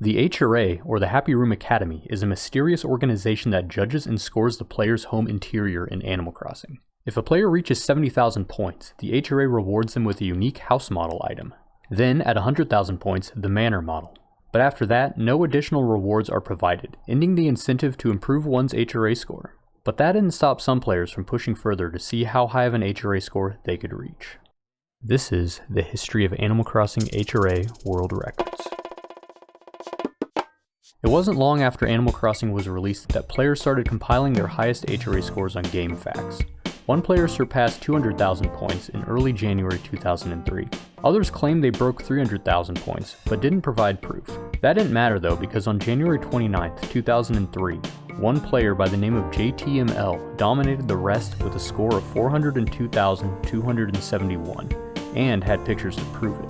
The HRA, or the Happy Room Academy, is a mysterious organization that judges and scores the player's home interior in Animal Crossing. If a player reaches 70,000 points, the HRA rewards them with a unique house model item. Then, at 100,000 points, the manor model. But after that, no additional rewards are provided, ending the incentive to improve one's HRA score. But that didn't stop some players from pushing further to see how high of an HRA score they could reach. This is the history of Animal Crossing HRA World Records. It wasn't long after Animal Crossing was released that players started compiling their highest HRA scores on GameFAQs. One player surpassed 200,000 points in early January 2003. Others claimed they broke 300,000 points, but didn't provide proof. That didn't matter though, because on January 29, 2003, one player by the name of JTML dominated the rest with a score of 402,271, and had pictures to prove it.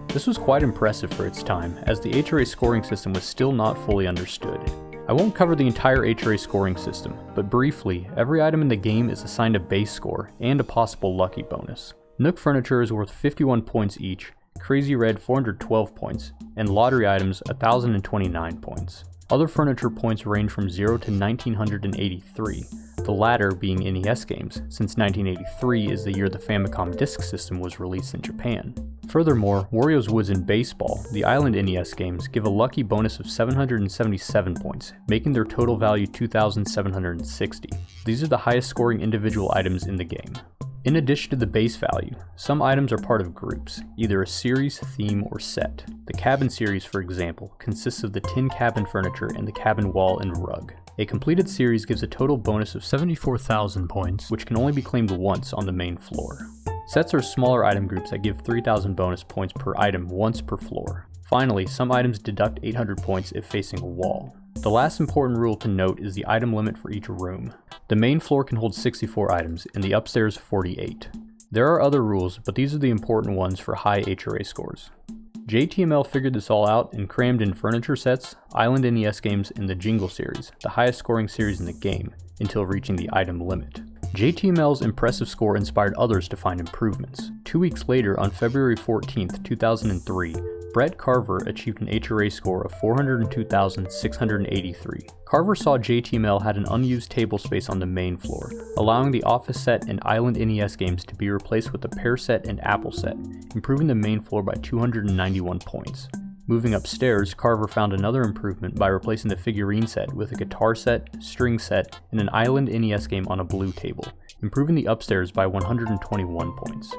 This was quite impressive for its time, as the HRA scoring system was still not fully understood. I won't cover the entire HRA scoring system, but briefly, every item in the game is assigned a base score and a possible lucky bonus. Nook Furniture is worth 51 points each, Crazy Red 412 points, and lottery items 1,029 points. Other furniture points range from 0 to 1,983, the latter being NES games, since 1983 is the year the Famicom Disk System was released in Japan. Furthermore, Wario's Woods and Baseball, the Island NES games, give a lucky bonus of 777 points, making their total value 2,760. These are the highest scoring individual items in the game. In addition to the base value, some items are part of groups, either a series, theme, or set. The cabin series, for example, consists of the tin cabin furniture and the cabin wall and rug. A completed series gives a total bonus of 74,000 points, which can only be claimed once on the main floor. Sets are smaller item groups that give 3,000 bonus points per item once per floor. Finally, some items deduct 800 points if facing a wall. The last important rule to note is the item limit for each room. The main floor can hold 64 items, and the upstairs 48. There are other rules, but these are the important ones for high HRA scores. JTML figured this all out and crammed in furniture sets, Island NES games, and the Jingle series, the highest scoring series in the game, until reaching the item limit. JTML's impressive score inspired others to find improvements. 2 weeks later, on February 14, 2003, Brett Carver achieved an HRA score of 402,683. Carver saw JTML had an unused table space on the main floor, allowing the Office set and Island NES games to be replaced with the Pear set and Apple set, improving the main floor by 291 points. Moving upstairs, Carver found another improvement by replacing the figurine set with a guitar set, string set, and an Island NES game on a blue table, improving the upstairs by 121 points.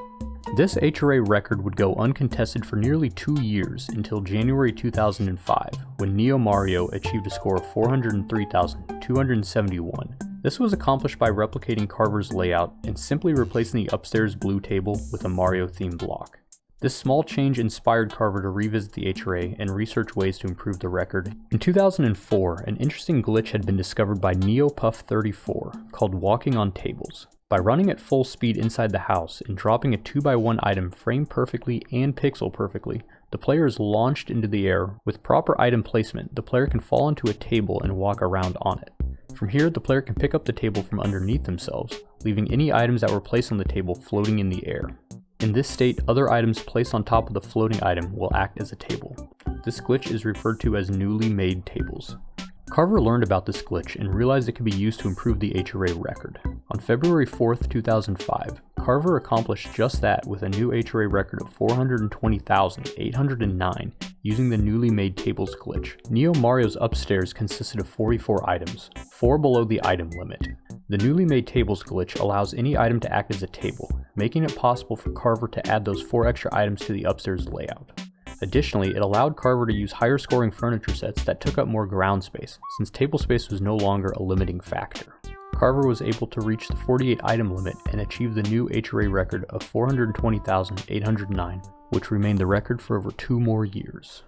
This HRA record would go uncontested for nearly 2 years until January 2005, when Neo Mario achieved a score of 403,271. This was accomplished by replicating Carver's layout and simply replacing the upstairs blue table with a Mario-themed block. This small change inspired Carver to revisit the HRA and research ways to improve the record. In 2004, an interesting glitch had been discovered by NeoPuff34 called Walking on Tables. By running at full speed inside the house and dropping a 2x1 item frame perfectly and pixel perfectly, the player is launched into the air. With proper item placement, the player can fall onto a table and walk around on it. From here, the player can pick up the table from underneath themselves, leaving any items that were placed on the table floating in the air. In this state, other items placed on top of the floating item will act as a table. This glitch is referred to as newly made tables. Carver learned about this glitch and realized it could be used to improve the HRA record. On February 4, 2005, Carver accomplished just that with a new HRA record of 420,809 using the newly made tables glitch. Neo Mario's upstairs consisted of 44 items, 4 below the item limit. The newly made tables glitch allows any item to act as a table, making it possible for Carver to add those 4 extra items to the upstairs layout. Additionally, it allowed Carver to use higher scoring furniture sets that took up more ground space, since table space was no longer a limiting factor. Carver was able to reach the 48 item limit and achieve the new HRA record of 420,809, which remained the record for over 2 more years.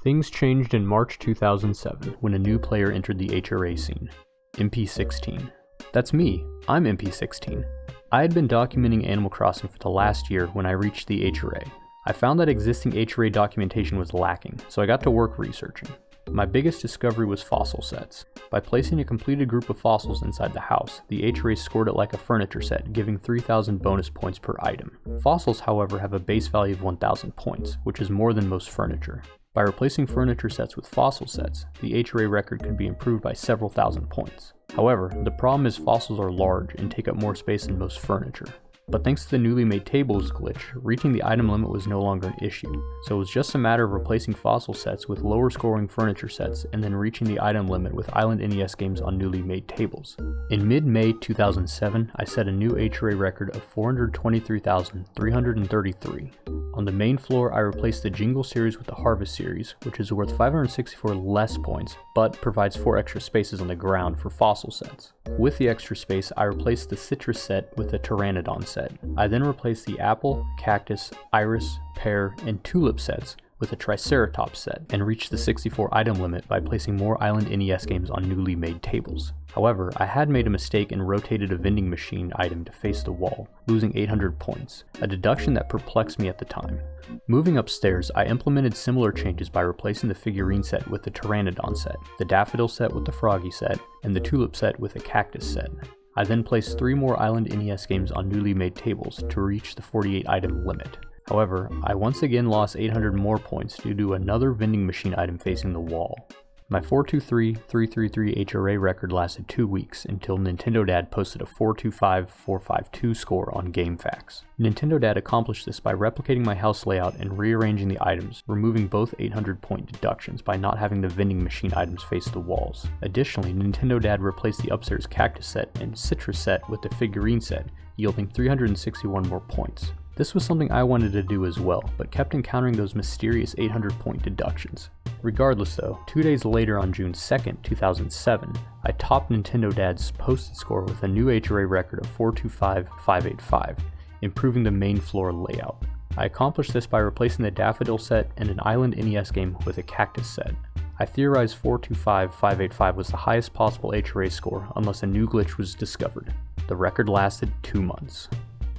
Things changed in March 2007 when a new player entered the HRA scene, MP16. That's me, I'm MP16. I had been documenting Animal Crossing for the last year when I reached the HRA. I found that existing HRA documentation was lacking, so I got to work researching. My biggest discovery was fossil sets. By placing a completed group of fossils inside the house, the HRA scored it like a furniture set, giving 3,000 bonus points per item. Fossils, however, have a base value of 1,000 points, which is more than most furniture. By replacing furniture sets with fossil sets, the HRA record could be improved by several thousand points. However, the problem is fossils are large and take up more space than most furniture. But thanks to the newly made tables glitch, reaching the item limit was no longer an issue, so it was just a matter of replacing fossil sets with lower scoring furniture sets and then reaching the item limit with Island NES games on newly made tables. In mid-May 2007, I set a new HRA record of 423,333. On the main floor, I replaced the Jingle series with the Harvest series, which is worth 564 less points, but provides 4 extra spaces on the ground for fossil sets. With the extra space, I replaced the Citrus set with the Pteranodon set. I then replaced the Apple, Cactus, Iris, Pear, and Tulip sets with a Triceratops set, and reached the 64 item limit by placing more Island NES games on newly made tables. However, I had made a mistake and rotated a vending machine item to face the wall, losing 800 points, a deduction that perplexed me at the time. Moving upstairs, I implemented similar changes by replacing the figurine set with the Pteranodon set, the Daffodil set with the Froggy set, and the Tulip set with a Cactus set. I then placed 3 more Island NES games on newly made tables to reach the 48 item limit. However, I once again lost 800 more points due to another vending machine item facing the wall. My 423,333 HRA record lasted 2 weeks until Nintendo Dad posted a 425,452 score on GameFAQs. Nintendo Dad accomplished this by replicating my house layout and rearranging the items, removing both 800 point deductions by not having the vending machine items face the walls. Additionally, Nintendo Dad replaced the upstairs Cactus set and Citrus set with the figurine set, yielding 361 more points. This was something I wanted to do as well, but kept encountering those mysterious 800 point deductions. Regardless though, 2 days later on June 2nd, 2007, I topped Nintendo Dad's posted score with a new HRA record of 425,585, improving the main floor layout. I accomplished this by replacing the Daffodil set and an Island NES game with a Cactus set. I theorized 425,585 was the highest possible HRA score unless a new glitch was discovered. The record lasted 2 months.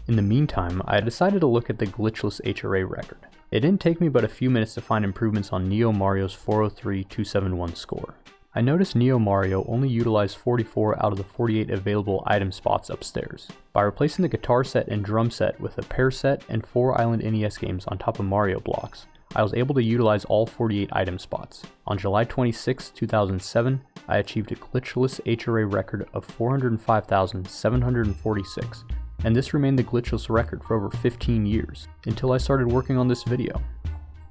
In the meantime, I decided to look at the glitchless HRA record. It didn't take me but a few minutes to find improvements on Neo Mario's 403,271 score. I noticed Neo Mario only utilized 44 out of the 48 available item spots upstairs. By replacing the guitar set and drum set with a Pear set and 4 Island NES games on top of Mario blocks, I was able to utilize all 48 item spots. On July 26, 2007, I achieved a glitchless HRA record of 405,746. And this remained the glitchless record for over 15 years, until I started working on this video.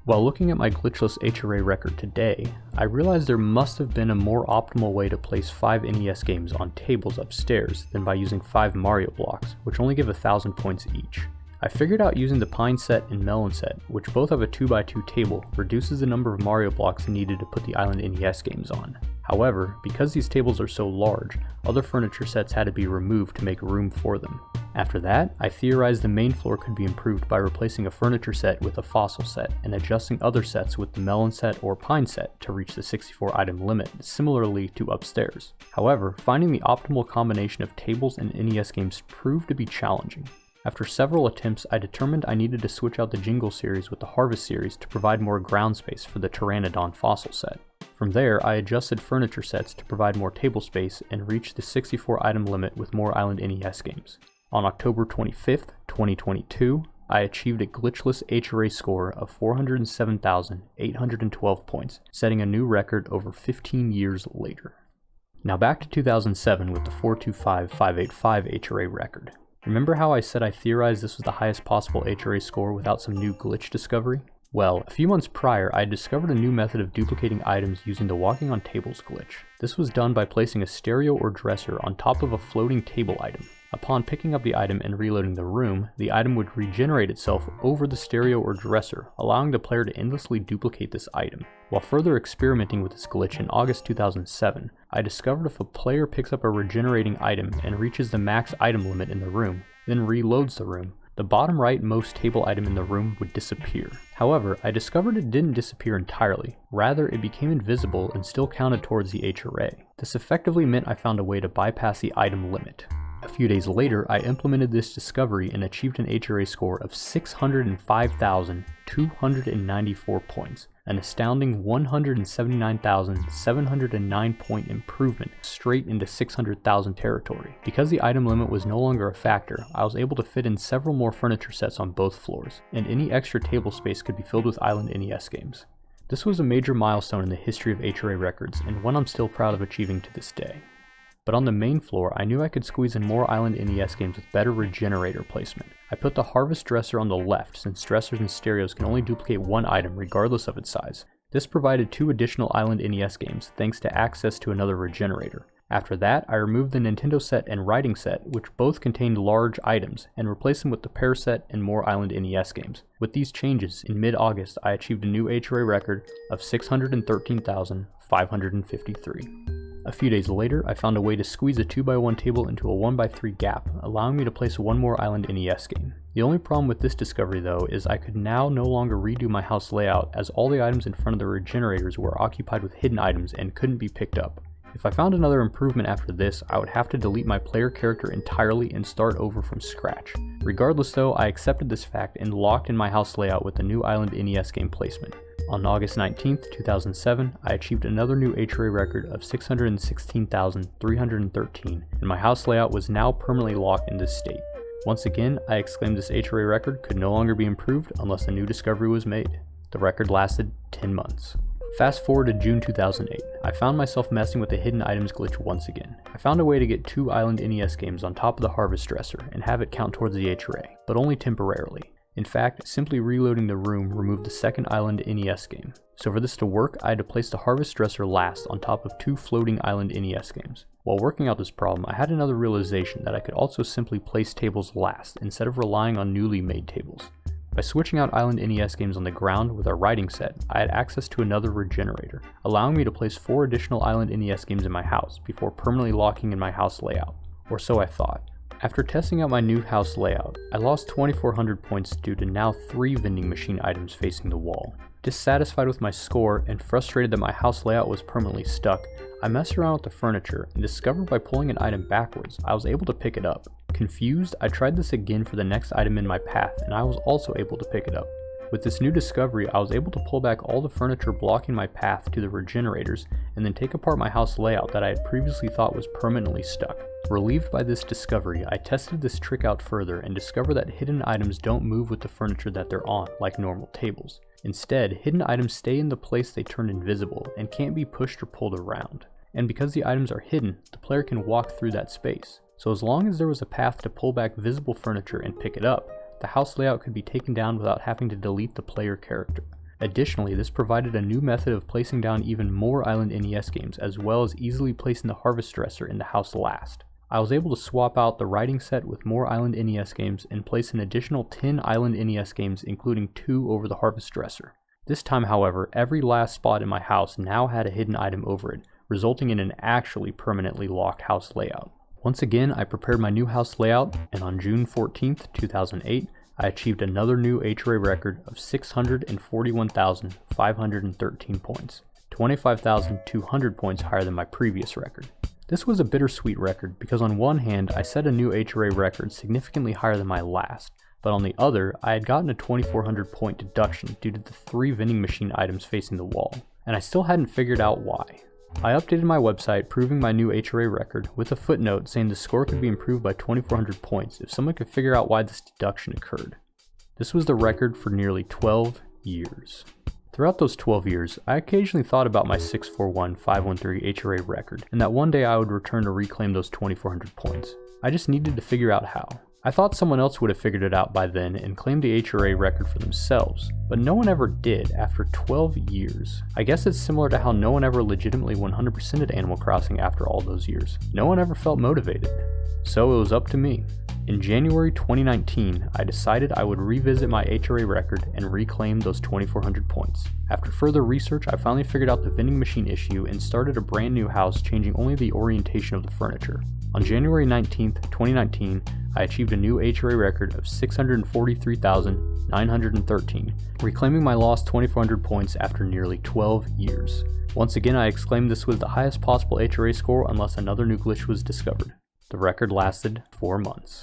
While looking at my glitchless HRA record today, I realized there must have been a more optimal way to place 5 NES games on tables upstairs than by using 5 Mario blocks, which only give 1,000 points each. I figured out using the Pine set and Melon set, which both have a 2x2 table, reduces the number of Mario blocks needed to put the Island NES games on. However, because these tables are so large, other furniture sets had to be removed to make room for them. After that, I theorized the main floor could be improved by replacing a furniture set with a fossil set and adjusting other sets with the Melon set or Pine set to reach the 64 item limit, similarly to upstairs. However, finding the optimal combination of tables and NES games proved to be challenging. After several attempts, I determined I needed to switch out the Jingle series with the Harvest series to provide more ground space for the Pteranodon fossil set. From there, I adjusted furniture sets to provide more table space and reached the 64 item limit with more Island NES games. On October 25th, 2022, I achieved a glitchless HRA score of 407,812 points, setting a new record over 15 years later. Now back to 2007 with the 425,585 HRA record. Remember how I said I theorized this was the highest possible HRA score without some new glitch discovery? Well, a few months prior, I had discovered a new method of duplicating items using the walking on tables glitch. This was done by placing a stereo or dresser on top of a floating table item. Upon picking up the item and reloading the room, the item would regenerate itself over the stereo or dresser, allowing the player to endlessly duplicate this item. While further experimenting with this glitch in August 2007, I discovered if a player picks up a regenerating item and reaches the max item limit in the room, then reloads the room, the bottom right most table item in the room would disappear. However, I discovered it didn't disappear entirely. Rather, it became invisible and still counted towards the HRA. This effectively meant I found a way to bypass the item limit. A few days later, I implemented this discovery and achieved an HRA score of 605,294 points, an astounding 179,709 point improvement straight into 600,000 territory. Because the item limit was no longer a factor, I was able to fit in several more furniture sets on both floors, and any extra table space could be filled with Island NES games. This was a major milestone in the history of HRA records, and one I'm still proud of achieving to this day. But on the main floor, I knew I could squeeze in more Island NES games with better regenerator placement. I put the Harvest dresser on the left, since dressers and stereos can only duplicate one item regardless of its size. This provided 2 additional Island NES games, thanks to access to another regenerator. After that, I removed the Nintendo set and writing set, which both contained large items, and replaced them with the pair set and more Island NES games. With these changes, in mid-August, I achieved a new HRA record of 613,553. A few days later, I found a way to squeeze a 2x1 table into a 1x3 gap, allowing me to place one more Island NES game. The only problem with this discovery though is I could now no longer redo my house layout, as all the items in front of the regenerators were occupied with hidden items and couldn't be picked up. If I found another improvement after this, I would have to delete my player character entirely and start over from scratch. Regardless though, I accepted this fact and locked in my house layout with the new Island NES game placement. On August 19, 2007, I achieved another new HRA record of 616,313, and my house layout was now permanently locked in this state. Once again, I exclaimed this HRA record could no longer be improved unless a new discovery was made. The record lasted 10 months. Fast forward to June 2008, I found myself messing with the hidden items glitch once again. I found a way to get 2 Island NES games on top of the Harvest dresser and have it count towards the HRA, but only temporarily. In fact, simply reloading the room removed the second Island NES game. So for this to work, I had to place the Harvest dresser last on top of 2 floating Island NES games. While working out this problem, I had another realization that I could also simply place tables last instead of relying on newly made tables. By switching out Island NES games on the ground with our writing set, I had access to another regenerator, allowing me to place 4 additional Island NES games in my house before permanently locking in my house layout. Or so I thought. After testing out my new house layout, I lost 2,400 points due to now 3 vending machine items facing the wall. Dissatisfied with my score and frustrated that my house layout was permanently stuck, I messed around with the furniture and discovered by pulling an item backwards, I was able to pick it up. Confused, I tried this again for the next item in my path and I was also able to pick it up. With this new discovery, I was able to pull back all the furniture blocking my path to the regenerators and then take apart my house layout that I had previously thought was permanently stuck. Relieved by this discovery, I tested this trick out further and discovered that hidden items don't move with the furniture that they're on, like normal tables. Instead, hidden items stay in the place they turned invisible and can't be pushed or pulled around. And because the items are hidden, the player can walk through that space. So as long as there was a path to pull back visible furniture and pick it up, the house layout could be taken down without having to delete the player character. Additionally, this provided a new method of placing down even more Island NES games, as well as easily placing the Harvest dresser in the house last. I was able to swap out the writing set with more Island NES games and place an additional 10 Island NES games, including 2 over the Harvest dresser. This time, however, every last spot in my house now had a hidden item over it, resulting in an actually permanently locked house layout. Once again, I prepared my new house layout, and on June 14th, 2008, I achieved another new HRA record of 641,513 points, 25,200 points higher than my previous record. This was a bittersweet record because on one hand, I set a new HRA record significantly higher than my last, but on the other, I had gotten a 2,400 point deduction due to the 3 vending machine items facing the wall, and I still hadn't figured out why. I updated my website proving my new HRA record with a footnote saying the score could be improved by 2,400 points if someone could figure out why this deduction occurred. This was the record for nearly 12 years. Throughout those 12 years, I occasionally thought about my 641,513 HRA record, and that one day I would return to reclaim those 2,400 points. I just needed to figure out how. I thought someone else would have figured it out by then and claimed the HRA record for themselves, but no one ever did after 12 years. I guess it's similar to how no one ever legitimately 100%ed Animal Crossing after all those years. No one ever felt motivated. So it was up to me. In January 2019, I decided I would revisit my HRA record and reclaim those 2,400 points. After further research, I finally figured out the vending machine issue and started a brand new house, changing only the orientation of the furniture. On January 19th, 2019, I achieved a new HRA record of 643,913, reclaiming my lost 2,400 points after nearly 12 years. Once again, I exclaimed this was the highest possible HRA score unless another new glitch was discovered. The record lasted 4 months.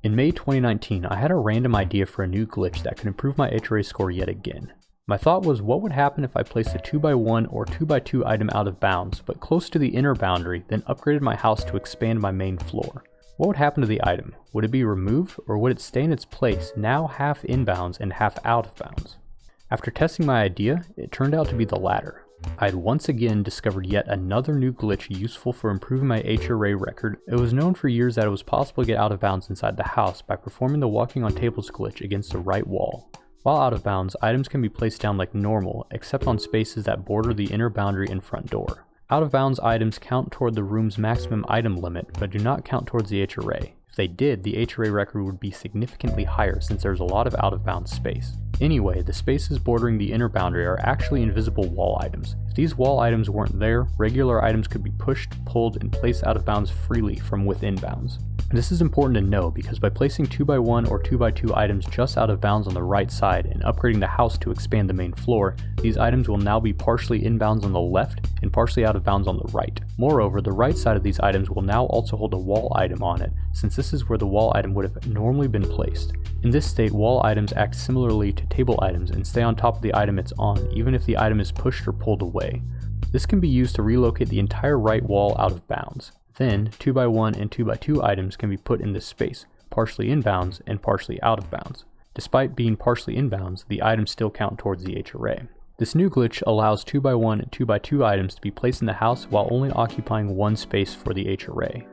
In May 2019, I had a random idea for a new glitch that could improve my HRA score yet again. My thought was, what would happen if I placed a 2x1 or 2x2 item out of bounds, but close to the inner boundary, then upgraded my house to expand my main floor? What would happen to the item? Would it be removed, or would it stay in its place, now half in bounds and half out of bounds? After testing my idea, it turned out to be the latter. I had once again discovered yet another new glitch useful for improving my HRA record. It was known for years that it was possible to get out of bounds inside the house by performing the walking on tables glitch against the right wall. While out of bounds, items can be placed down like normal, except on spaces that border the inner boundary and front door. Out of bounds items count toward the room's maximum item limit, but do not count towards the HRA. If they did, the HRA record would be significantly higher since there's a lot of out of bounds space. Anyway, the spaces bordering the inner boundary are actually invisible wall items. If these wall items weren't there, regular items could be pushed, pulled, and placed out of bounds freely from within bounds. This is important to know because by placing 2x1 or 2x2 items just out of bounds on the right side and upgrading the house to expand the main floor, these items will now be partially in bounds on the left and partially out of bounds on the right. Moreover, the right side of these items will now also hold a wall item on it, since this is where the wall item would have normally been placed. In this state, wall items act similarly to table items and stay on top of the item it's on, even if the item is pushed or pulled away. This can be used to relocate the entire right wall out of bounds. Then, 2x1 and 2x2 items can be put in this space, partially in bounds and partially out of bounds. Despite being partially in bounds, the items still count towards the HRA. This new glitch allows 2x1 and 2x2 items to be placed in the house while only occupying one space for the HRA.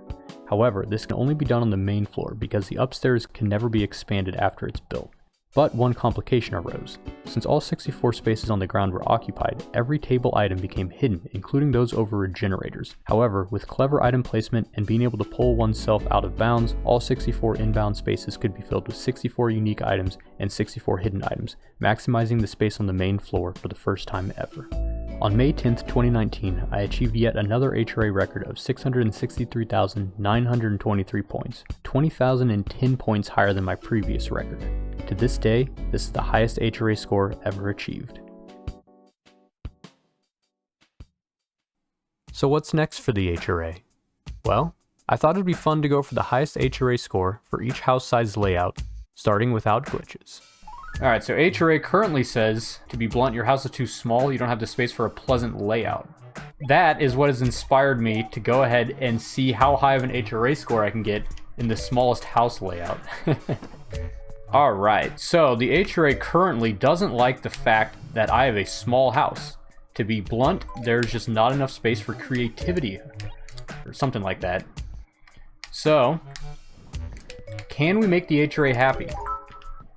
However, this can only be done on the main floor because the upstairs can never be expanded after it's built. But one complication arose. Since all 64 spaces on the ground were occupied, every table item became hidden, including those over regenerators. However, with clever item placement and being able to pull oneself out of bounds, all 64 inbound spaces could be filled with 64 unique items and 64 hidden items, maximizing the space on the main floor for the first time ever. On May 10th, 2019, I achieved yet another HRA record of 663,923 points, 20,010 points higher than my previous record. To this day, this is the highest HRA score ever achieved. So what's next for the HRA? Well, I thought it'd be fun to go for the highest HRA score for each house size layout, starting without glitches. Alright, so HRA currently says, to be blunt, your house is too small, you don't have the space for a pleasant layout. That is what has inspired me to go ahead and see how high of an HRA score I can get in the smallest house layout. Alright, so the HRA currently doesn't like the fact that I have a small house. To be blunt, there's just not enough space for creativity, or something like that. So, can we make the HRA happy?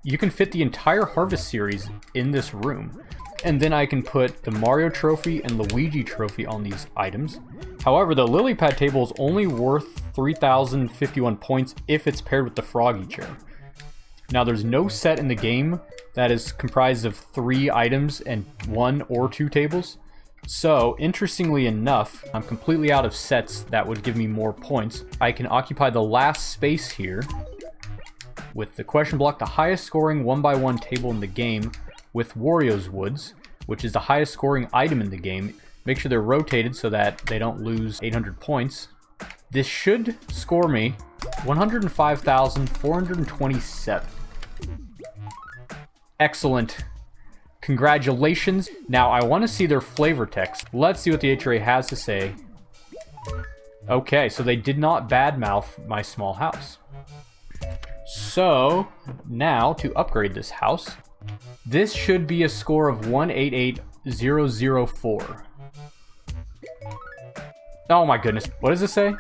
You can fit the entire Harvest series in this room, and then I can put the Mario trophy and Luigi trophy on these items. However, the lily pad table is only worth 3,051 points if it's paired with the Froggy chair. Now, there's no set in the game that is comprised of 3 items and 1 or 2 tables. So, interestingly enough, I'm completely out of sets that would give me more points. I can occupy the last space here with the question block, the highest scoring 1x1 table in the game, with Wario's Woods, which is the highest scoring item in the game. Make sure they're rotated so that they don't lose 800 points. This should score me 105,427. Excellent. Congratulations. Now, I want to see their flavor text. Let's see what the HRA has to say. Okay, so they did not badmouth my small house. So, now, to upgrade this house, this should be a score of 188,004. Oh my goodness. What does this say?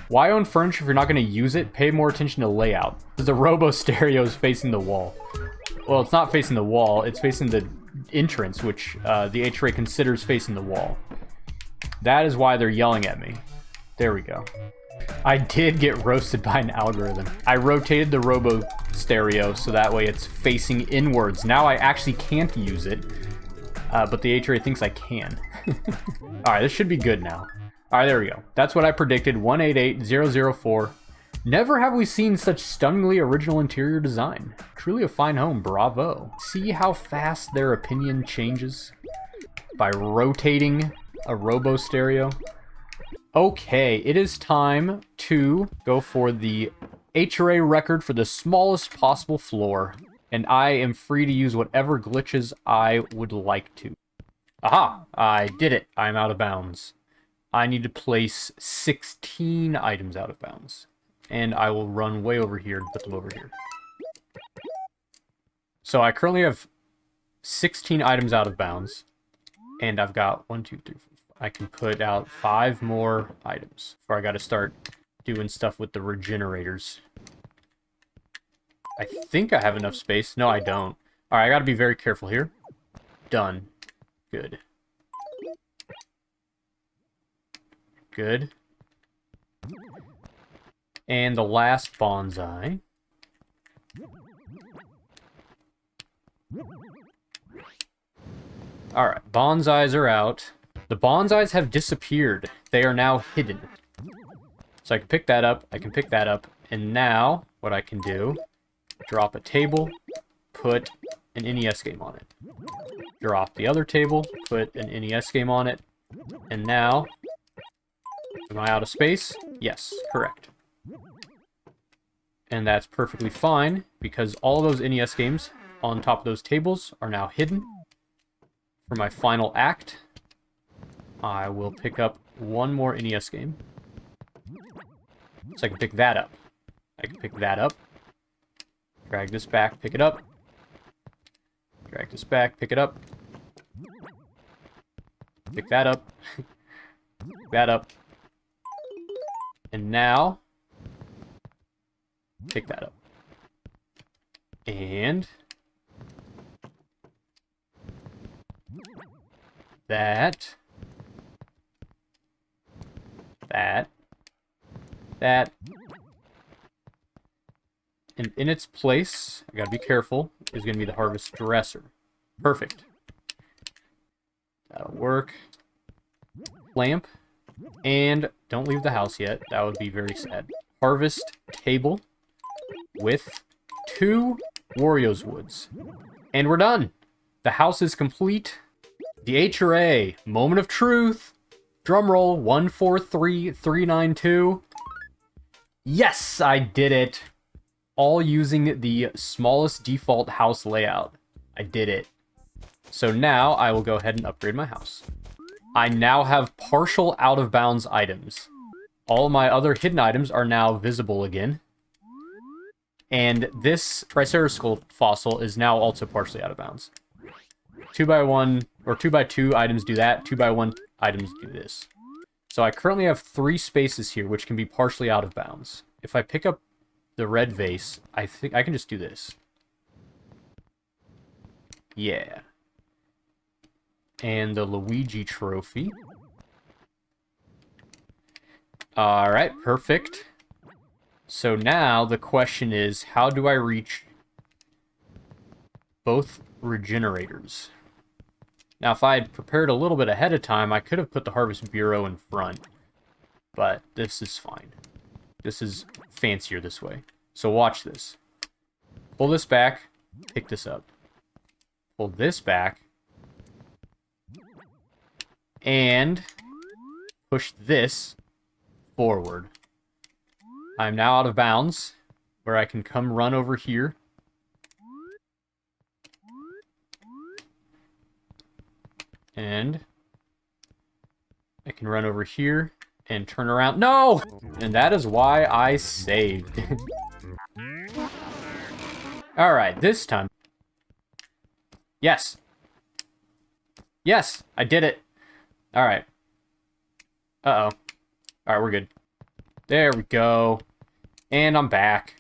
Why own furniture if you're not going to use it? Pay more attention to layout. The robo stereo is facing the wall. Well, it's not facing the wall, it's facing the entrance, which the HRA considers facing the wall. That is why they're yelling at me. There we go. I did get roasted by an algorithm. I rotated the robo stereo so that way it's facing inwards. Now I actually can't use it, but the HRA thinks I can. Alright, this should be good now. Alright, there we go. That's what I predicted, 188,004. Never have we seen such stunningly original interior design. Truly a fine home, bravo. See how fast their opinion changes by rotating a robo stereo? Okay, it is time to go for the HRA record for the smallest possible floor, and I am free to use whatever glitches I would like to. Aha! I did it. I'm out of bounds. I need to place 16 items out of bounds. And I will run way over here and put them over here. So I currently have 16 items out of bounds. And I've got 1, 2, 3, 4, 5. I can put out 5 more items before I got to start doing stuff with the regenerators. I think I have enough space. No, I don't. Alright, I got to be very careful here. Done. Good. Good. And the last bonsai. Alright, bonsais are out. The bonsais have disappeared. They are now hidden. So I can pick that up, I can pick that up, and now what I can do, drop a table, put an NES game on it. Drop the other table, put an NES game on it, and now, am I out of space? Yes, correct. And that's perfectly fine, because all those NES games on top of those tables are now hidden. For my final act, I will pick up one more NES game. So I can pick that up. I can pick that up. Drag this back, pick it up. Drag this back, pick it up. Pick that up. Pick that up. And now, pick that up. And that. And in its place, I gotta be careful, is gonna be the harvest dresser. Perfect. That'll work. Lamp. And don't leave the house yet. That would be very sad. Harvest table with 2 Wario's woods. And we're done. The house is complete. The HRA, moment of truth. Drum roll, 143392. Yes, I did it. All using the smallest default house layout. I did it. So now I will go ahead and upgrade my house. I now have partial out of bounds items. All my other hidden items are now visible again. And this Triceraskull fossil is now also partially out of bounds. 2x1 or 2x2 items do that. 2x1 items do this. So I currently have 3 spaces here, which can be partially out of bounds. If I pick up the red vase, I think I can just do this. Yeah. And the Luigi trophy. Alright, perfect. So now the question is, how do I reach both regenerators? Now, if I had prepared a little bit ahead of time, I could have put the Harvest Bureau in front. But this is fine. This is fancier this way. So watch this. Pull this back, pick this up. Pull this back. And push this forward. I'm now out of bounds, where I can come run over here. And I can run over here and turn around. No! And that is why I saved. Alright, this time. Yes. Yes, I did it. Alright. Uh-oh. Alright, we're good. There we go. And I'm back.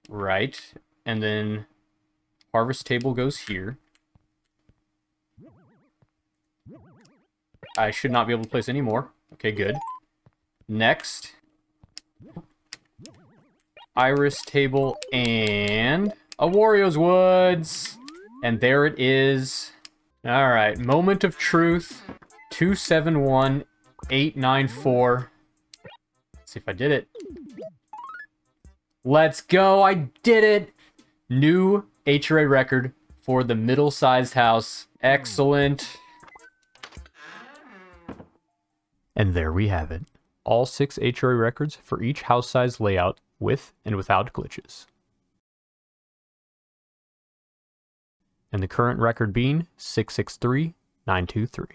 Right. And then harvest table goes here. I should not be able to place any more. Okay, good. Next. Iris table and a Wario's Woods. And there it is. Alright, moment of truth. 271894. Let's see if I did it. Let's go, I did it! New HRA record for the middle-sized house. Excellent. And there we have it. All 6 HRA records for each house size layout with and without glitches. And the current record being 663923.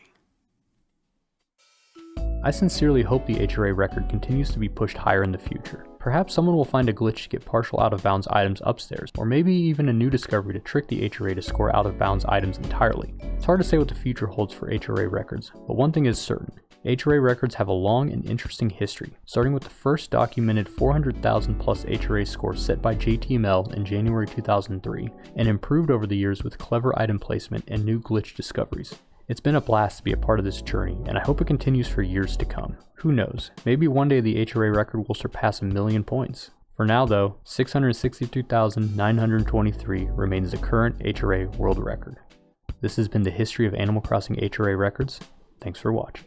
I sincerely hope the HRA record continues to be pushed higher in the future. Perhaps someone will find a glitch to get partial out-of-bounds items upstairs, or maybe even a new discovery to trick the HRA to score out-of-bounds items entirely. It's hard to say what the future holds for HRA records, but one thing is certain. HRA records have a long and interesting history, starting with the first documented 400,000 plus HRA score set by JTML in January 2003, and improved over the years with clever item placement and new glitch discoveries. It's been a blast to be a part of this journey, and I hope it continues for years to come. Who knows, maybe one day the HRA record will surpass 1 million points. For now though, 662,923 remains the current HRA world record. This has been the history of Animal Crossing HRA records. Thanks for watching.